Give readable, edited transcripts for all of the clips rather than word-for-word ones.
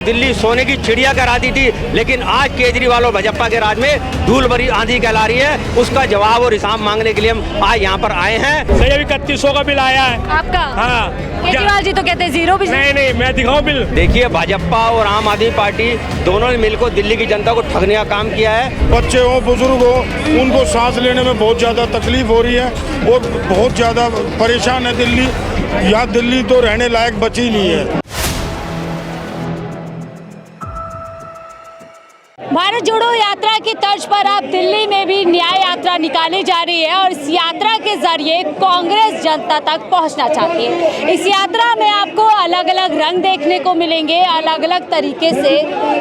दिल्ली सोने की चिड़िया कहलाती थी, लेकिन आज केजरीवाल और भाजपा के राज में धूल भरी आंधी कहला रही है। उसका जवाब और हिसाब मांगने के लिए हम आज यहाँ पर आए हैं। सही अभी 3100 का बिल आया है आपका। हाँ, केजरीवाल जी तो कहते हैं जीरो बिल। नहीं मैं दिखाऊं बिल। देखिए, भाजपा और आम आदमी पार्टी दोनों ने मिलकर दिल्ली की जनता को ठगने का काम किया है। बच्चे हो, बुजुर्ग हो, उनको सांस लेने में बहुत ज़्यादा तकलीफ हो रही है और बहुत ज़्यादा परेशान है दिल्ली। यहाँ दिल्ली तो रहने लायक बची ही नहीं है। भारत जोड़ो यात्रा की तर्ज पर अब दिल्ली में भी न्याय यात्रा निकाली जा रही है और इस यात्रा के जरिए कांग्रेस जनता तक पहुंचना चाहती है। इस यात्रा में आपको अलग अलग रंग देखने को मिलेंगे, अलग अलग तरीके से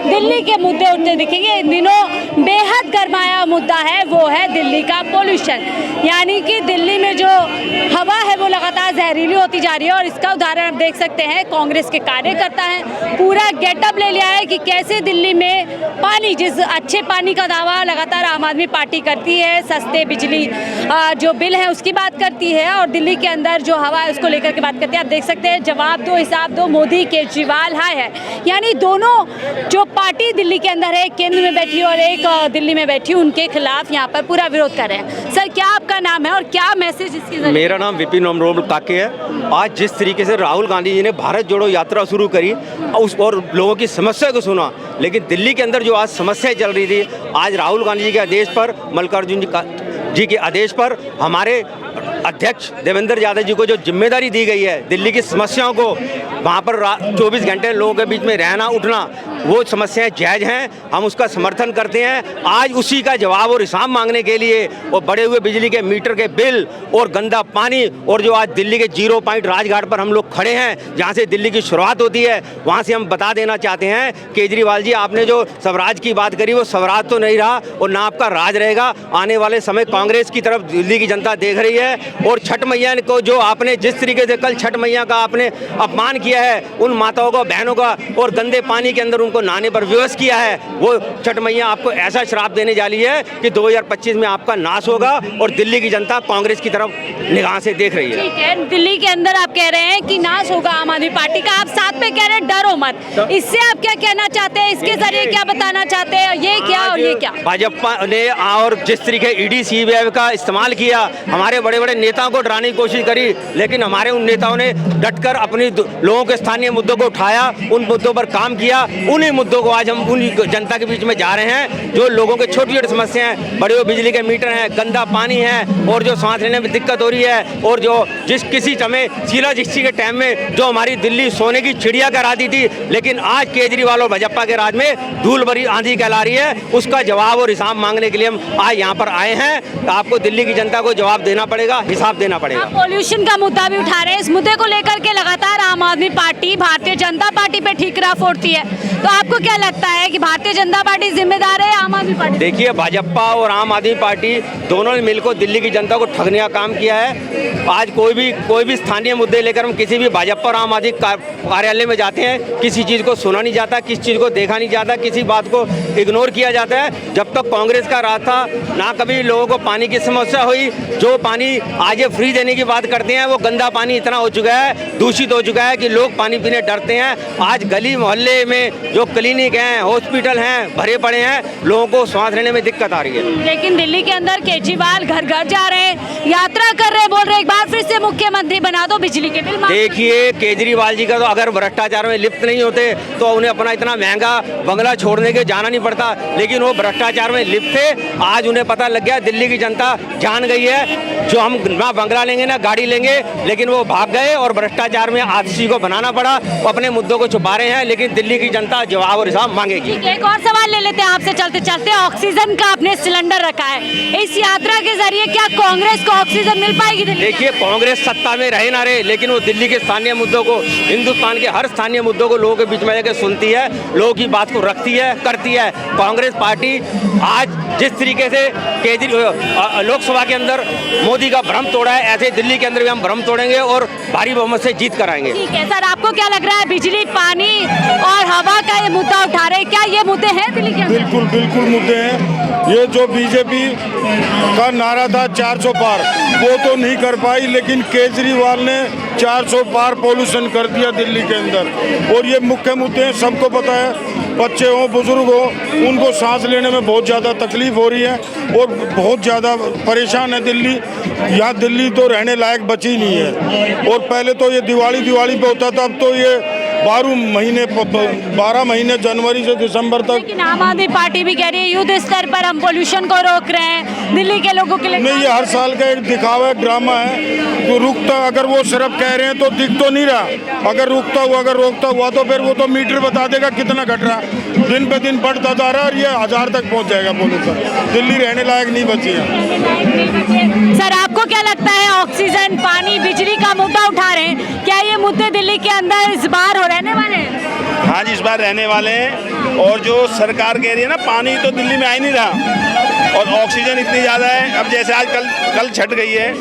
दिल्ली के मुद्दे उठते दिखेंगे। इन दिनों बेहद गरमाया मुद्दा है, वो है दिल्ली का पोल्यूशन, यानी कि दिल्ली में जो हवा है वो लगातार जहरीली होती जा रही है। और इसका उदाहरण आप देख सकते हैं, कांग्रेस के कार्यकर्ता हैं, पूरा गेटअप ले लिया है कि कैसे दिल्ली में पानी, जिस अच्छे पानी का दावा लगातार आम आदमी पार्टी करती है, सस्ते बिजली जो बिल है उसकी बात करती है, और दिल्ली के अंदर जो हवा है उसको लेकर के बात करती है। आप देख सकते हैं, जवाब दो हिसाब दो, मोदी केजरीवाल हाय है। यानी दोनों जो पार्टी दिल्ली के अंदर है, एक केंद्र में बैठी और एक दिल्ली में बैठी, उनके खिलाफ यहाँ पर पूरा विरोध कर रहे हैं। सर, क्या आपका नाम है और क्या मैसेज इसकी? मेरा नाम विपिन अमरोल काके है। आज जिस तरीके से राहुल गांधी जी ने भारत जोड़ो यात्रा शुरू करी और लोगों की समस्या को सुना, लेकिन दिल्ली के अंदर जो आज समस्या चल रही थी, आज राहुल गांधी जी के आदेश पर, मल्लिकार्जुन जी के आदेश पर हमारे अध्यक्ष देवेंद्र यादव जी को जो जिम्मेदारी दी गई है, दिल्ली की समस्याओं को वहाँ पर 24 घंटे लोगों के बीच में रहना उठना, वो समस्याएं जायज़ हैं, हम उसका समर्थन करते हैं। आज उसी का जवाब और हिसाब मांगने के लिए और बढ़े हुए बिजली के मीटर के बिल और गंदा पानी, और जो आज दिल्ली के 0 पॉइंट राजघाट पर हम लोग खड़े हैं, जहाँ से दिल्ली की शुरुआत होती है, वहाँ से हम बता देना चाहते हैं, केजरीवाल जी आपने जो स्वराज की बात करी वो स्वराज तो नहीं रहा और ना आपका राज रहेगा। आने वाले समय कांग्रेस की तरफ दिल्ली की जनता देख रही है। और छठ मैया को जो आपने जिस तरीके से कल छठ मैया का आपने अपमान किया है, उन माताओं का, बहनों का, और गंदे पानी के अंदर उनको नहाने पर विवश किया है, वो छठ मैया आपको ऐसा श्राप देने जा रही है कि 2025 में आपका नाश होगा। और दिल्ली की जनता कांग्रेस की तरफ निगाह से देख रही है। ठीक है, दिल्ली के अंदर आप कह रहे हैं कि नाश होगा आम आदमी पार्टी का, आप साथ में कह रहे हैं डरो मत। इससे आप क्या कहना चाहते हैं, इसके जरिए क्या बताना चाहते हैं, ये क्या और ये क्या? भाजपा ने और जिस तरीके ईडी सीबीआई का इस्तेमाल किया, हमारे बड़े बड़े नेताओं को डराने की कोशिश करी, लेकिन हमारे उन नेताओं ने डटकर अपनी लोगों के स्थानीय मुद्दों को उठाया, उन मुद्दों पर काम किया। उन्हीं मुद्दों को आज हम उन जनता के बीच में जा रहे हैं, जो लोगों के छोटी छोटी समस्याएं, बड़े बिजली के मीटर हैं, गंदा पानी है, और जो सांस लेने में दिक्कत हो रही है, और जो जिस किसी समय शीला दीक्षित के टाइम में जो हमारी दिल्ली सोने की चिड़िया कहलाती थी, लेकिन आज केजरीवाल और भाजपा के राज में धूल भरी आंधी कहला रही है। उसका जवाब और हिसाब मांगने के लिए हम आज यहाँ पर आए हैं। तो आपको दिल्ली की जनता को जवाब देना पड़ेगा, हिसाब देना पड़ेगा। पॉल्यूशन का मुद्दा भी उठा रहे हैं, इस मुद्दे को लेकर के लगातार आम आदमी पार्टी भारतीय जनता पार्टी पे ठीकरा फोड़ती है, तो आपको क्या लगता है कि भारतीय जनता पार्टी जिम्मेदार है, आम आदमी पार्टी? देखिए, भाजपा और आम आदमी पार्टी दोनों ने मिलकर दिल्ली की जनता को ठगने का काम किया है। आज कोई भी स्थानीय मुद्दे लेकर हम किसी भी भाजपा और आम आदमी कार्यालय में जाते हैं, किसी चीज़ को सुना नहीं जाता, किसी चीज़ को देखा नहीं जाता, किसी बात को इग्नोर किया जाता है। जब तक कांग्रेस का राज था, ना कभी लोगों को पानी की समस्या हुई। जो पानी आज फ्री देने की बात करते हैं, वो गंदा पानी इतना हो चुका है, दूषित हो चुका है कि लोग पानी पीने डरते हैं। आज गली मोहल्ले में जो क्लिनिक हैं, हॉस्पिटल हैं, भरे पड़े हैं, लोगों को सांस लेने में दिक्कत आ रही है। लेकिन दिल्ली के अंदर केजरीवाल घर घर जा रहे हैं, यात्रा कर रहे हैं, बोल रहे हैं एक बार फिर से मुख्यमंत्री बना दो, बिजली के बिल माफ। देखिए, केजरीवाल जी का तो अगर भ्रष्टाचार में लिप्त नहीं होते तो उन्हें अपना इतना महंगा बंगला छोड़ने के जाना नहीं पड़ता, लेकिन वो भ्रष्टाचार में लिप्त थे। आज उन्हें पता लग गया, दिल्ली की जनता जान गई है, जो हम ना बंगला लेंगे ना गाड़ी लेंगे, लेकिन वो भाग गए और भ्रष्टाचार में आदर्शी को बनाना पड़ा। वो अपने मुद्दों को छुपा रहे हैं, लेकिन दिल्ली की जनता जवाब और हिसाब मांगेगी। एक और सवाल ले लेते हैं आपसे चलते चलते। ऑक्सीजन का आपने सिलेंडर रखा है, इस यात्रा के जरिए क्या कांग्रेस को ऑक्सीजन मिल पाएगी दिल्ली? देखिए, कांग्रेस सत्ता में रहे ना रहे, लेकिन वो दिल्ली के स्थानीय मुद्दों को, हिंदुस्तान के हर स्थानीय मुद्दों को लोगों के बीच में जाकर सुनती है, लोगों की बात को रखती है, करती है। कांग्रेस पार्टी आज जिस तरीके से लोकसभा के अंदर मोदी का भ्रम तोड़ा है, ऐसे दिल्ली के अंदर भी हम भ्रम तोड़ेंगे और भारी बहुमत से जीत कराएंगे। ठीक है सर, आपको क्या लग रहा है, बिजली, पानी और हवा का ये मुद्दा उठा रहे हैं, क्या ये मुद्दे हैं दिल्ली के अंदर? बिल्कुल बिल्कुल मुद्दे हैं। ये जो बीजेपी का नारा था 400 पार, वो तो नहीं कर पाई, लेकिन केजरीवाल ने 400 पार पॉल्यूशन कर दिया दिल्ली के अंदर। और ये मुख्य मुद्दे हैं, सबको पता है, बच्चे हो बुजुर्ग हो, उनको सांस लेने में बहुत ज़्यादा तकलीफ हो रही है और बहुत ज़्यादा परेशान है दिल्ली। यहाँ दिल्ली तो रहने लायक बची नहीं है। और पहले तो ये दिवाली पे होता था, अब तो ये 12 महीने जनवरी से दिसंबर तक। लेकिन आम आदमी पार्टी भी कह रही है युद्ध स्तर पर हम पोल्यूशन को रोक रहे हैं, दिल्ली के लोगों के लिए। नहीं, ये हर साल का एक दिखावा है, ड्रामा है। तो रुकता, अगर वो सिर्फ कह रहे हैं तो दिख तो नहीं रहा। अगर रुकता हुआ, अगर रोकता हुआ तो फिर वो तो मीटर बता देगा कितना घट रहा। दिन पे दिन बढ़ता जा रहा है और ये 1000 तक पहुंच जाएगा पोल्यूशन। दिल्ली रहने लायक नहीं बची है। सर, आपको क्या लगता है, ऑक्सीजन, पानी, बिजली का मुद्दा उठा रहे हैं, क्या ये मुद्दे दिल्ली के अंदर इस बार रहने वाले हैं? हाँ जी, इस बार रहने वाले हैं। और जो सरकार कह रही है ना, पानी तो दिल्ली में आ ही नहीं रहा और ऑक्सीजन इतनी ज़्यादा है। अब जैसे आज कल छठ गई है,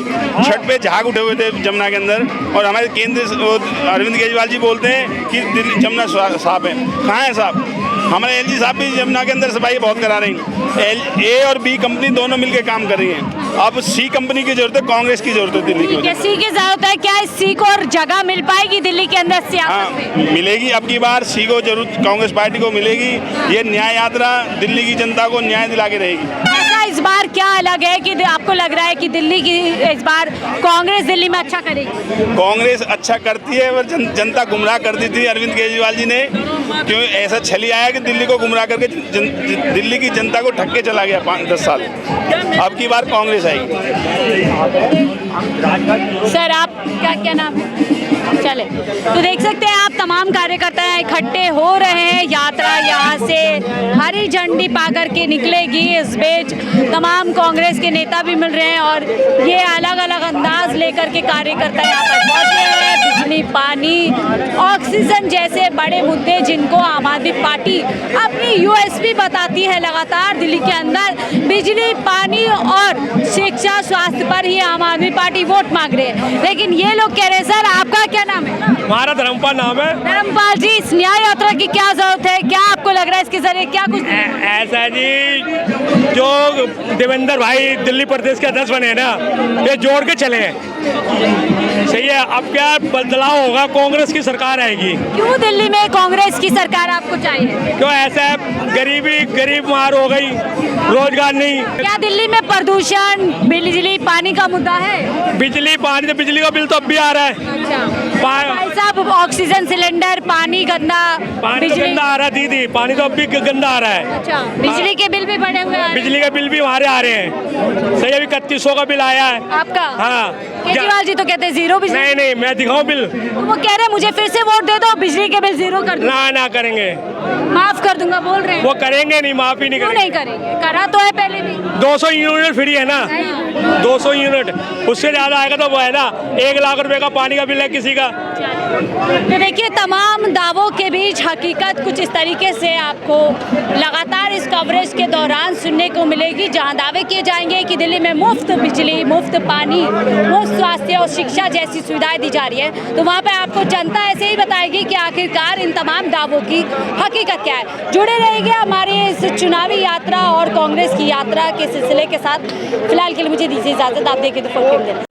छठ पे झाग उठे हुए थे जमुना के अंदर, और हमारे केंद्र अरविंद केजरीवाल जी बोलते हैं कि दिल्ली जमुना साफ है। कहाँ है साफ? हमारे एलजी साहब भी जमुना के अंदर सफाई बहुत करा रही हैं। ए और बी कंपनी दोनों मिलकर काम कर रही हैं। अब सी कंपनी की जरूरत है, कांग्रेस की जरूरत है दिल्ली की। सी की जरूरत है, क्या इस सी को और जगह मिल पाएगी दिल्ली के अंदर सियासत में? हाँ, मिलेगी। अब की बार सी को जरूर कांग्रेस पार्टी को मिलेगी। ये न्याय यात्रा दिल्ली की जनता को न्याय दिला के रहेगी। ऐसा इस बार क्या अलग है कि आपको लग रहा है कि दिल्ली की इस बार कांग्रेस दिल्ली में अच्छा करेगी? कांग्रेस अच्छा करती है, पर जनता गुमराह कर दी थी अरविंद केजरीवाल जी ने। क्यों ऐसा छली आया कि दिल्ली को गुमराह करके दिल्ली की जनता को ठग के चला गया 5-10 साल। अब की बार कांग्रेस आएगी। सर, आप क्या नाम है? चले, तो देख सकते हैं आप, तमाम कार्यकर्ता इकट्ठे हो रहे हैं। यात्रा यहाँ से हरी झंडी पाकर के निकलेगी। इस बीच तमाम कांग्रेस के नेता भी मिल रहे हैं और ये अलग अलग अंदाज लेकर के कार्यकर्ता यहाँ पर पहुँचे हैं। बिजली, पानी, ऑक्सीजन जैसे बड़े मुद्दे जिनको आम आदमी पार्टी अपनी यूएसपी बताती है लगातार दिल्ली के अंदर। बिजली, पानी और शिक्षा, स्वास्थ्य पर ही आम आदमी पार्टी वोट मांग रहे हैं। लेकिन ये लोग कह रहे हैं, सर आपका क्या नाम है? हमारा धर्मपाल नाम है। धर्मपाल जी, इस न्याय यात्रा की क्या जरूरत है? क्या आपको लग रहा है इसके जरिए क्या कुछ? ऐसा जी, जो देवेंद्र भाई दिल्ली प्रदेश के अध्यक्ष बने ना, ये जोड़ के चले हैं। सही है। अब क्या बदलाव होगा, कांग्रेस की सरकार आएगी। क्यों दिल्ली में कांग्रेस की सरकार आपको चाहिए? क्यों ऐसा है, गरीब मार हो गई, रोजगार नहीं। क्या दिल्ली में प्रदूषण, बिजली, पानी का मुद्दा है? बिजली, पानी, तो बिजली का बिल तो अब भी आ रहा है। भाई साहब, ऑक्सीजन सिलेंडर, पानी गंदा, पानी तो गंदा आ रहा है दीदी, पानी तो अब भी गंदा आ रहा है। अच्छा, बिजली के बिल भी बढ़े हुए हैं? बिजली के बिल भी हमारे आ रहे हैं। सही, अभी 3100 का बिल आया है आपका? हाँ। केजरीवाल जी तो कहते हैं जीरो बिजली। नहीं, मैं दिखाऊं बिल? तो वो कह रहे हैं मुझे फिर से वोट दे दो, बिजली के बिल जीरो कर दो। ना करेंगे, माफ कर दूंगा बोल रहे हैं। वो करेंगे नहीं, माफी नहीं क्यों करेंगे। नहीं करेंगे? करा तो है पहले भी। 200 यूनिट फ्री है ना, 200 यूनिट, उससे ज्यादा आएगा तो वो है ना 1 लाख रुपए का पानी का बिल है किसी का। तो देखिए, तमाम दावों के बीच हकीकत कुछ इस तरीके से आपको लगातार इस कवरेज के दौरान सुनने को मिलेगी, जहां दावे किए जाएंगे कि दिल्ली में मुफ्त बिजली, मुफ्त पानी, मुफ्त स्वास्थ्य और शिक्षा जैसी सुविधाएं दी जा रही है। तो वहां पे आपको जनता ऐसे ही बताएगी कि आखिरकार इन तमाम दावों की हकीकत क्या है। जुड़े रहिए हमारे इस चुनावी यात्रा और कांग्रेस की यात्रा के सिलसिले के साथ। फिलहाल के लिए मुझे दीजिए इजाजत, आप देखें तो फुल